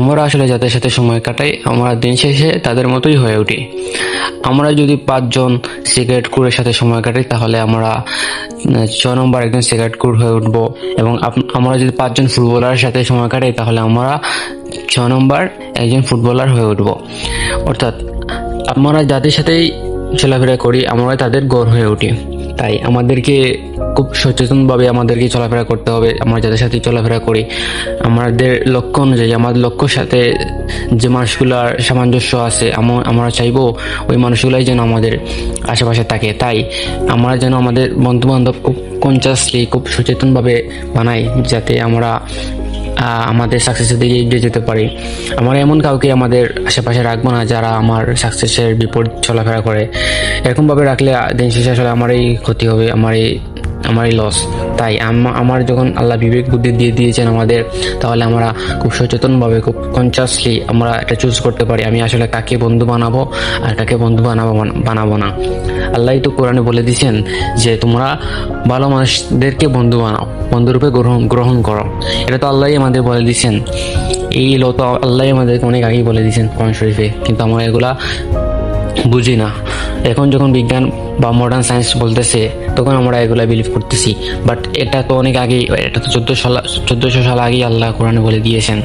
আমরা আসলে যাদের সাথে সময় কাটাই আমরা দিন শেষে তাদের মতোই হয়ে উঠি। আমরা যদি 5 জন সিগারেট কুরের সাথে সময় কাটাই তাহলে আমরা 6 নম্বর একজন সিগারেট কুর হয়ে উঠব, এবং আমরা যদি 5 জন ফুটবলারের সাথে সময় কাটাই তাহলে আমরা 6 নম্বর একজন ফুটবলার হয়ে উঠব। অর্থাৎ আমরা যাদের সাথেই চলাফেরা করি আমরা তাদের গড় হয়ে উঠি। তাই আমাদেরকে খুব সচেতনভাবে আমাদেরকে চলাফেরা করতে হবে। আমরা যাদের সাথে চলাফেরা করি আমাদের লক্ষ্য অনুযায়ী, আমাদের লক্ষ্যর সাথে যে মানুষগুলার সামঞ্জস্য আছে আমরা চাইবো ওই মানুষগুলাই যেন আমাদের আশেপাশে থাকে। তাই আমরা যেন আমাদের বন্ধু বান্ধব খুব কনসিয়াসলি, খুব সচেতনভাবে বানাই, যাতে আমরা আমাদের সাকসেসের দিকে এগিয়ে যেতে পারি। আমরা এমন কাউকে আমাদের আশেপাশে রাখবো না যারা আমার সাকসেসের বিপরীত চলাফেরা করে। এরকমভাবে রাখলে দিন শেষে আসলে আমারই ক্ষতি হবে, আমারই লস। তাই আমার যখন আল্লাহ বিবেক বুদ্ধি দিয়ে দিয়েছেন আমাদের, তাহলে আমরা খুব সচেতনভাবে, খুব কনসিয়াসলি আমরা এটা চুজ করতে পারি আমি আসলে কাকে বন্ধু বানাবো আর কাকে বন্ধু বানাবো না। আল্লাহ তো কোরআনে বলে দিয়েছেন যে তোমরা ভালো মানুষদেরকে বন্ধু বানাও, বন্ধুরূপে গ্রহণ করো। এটা তো আল্লাহই আমাদের বলে দিয়েছেন। এই লো তো আল্লাহ আমাদেরকে অনেক আগেই বলে দিয়েছেন কোরআন শরীফে, কিন্তু আমরা এগুলা বুঝি না। এখন যখন বিজ্ঞান বা মডার্ন সায়েন্স বলতেছে তখন আমরা এগুলা বিলিভ করতেছি, বাট এটা তো অনেক আগেই, এটা তো 1400 সাল আগেই আল্লাহ কোরআনে বলে দিয়েছেন।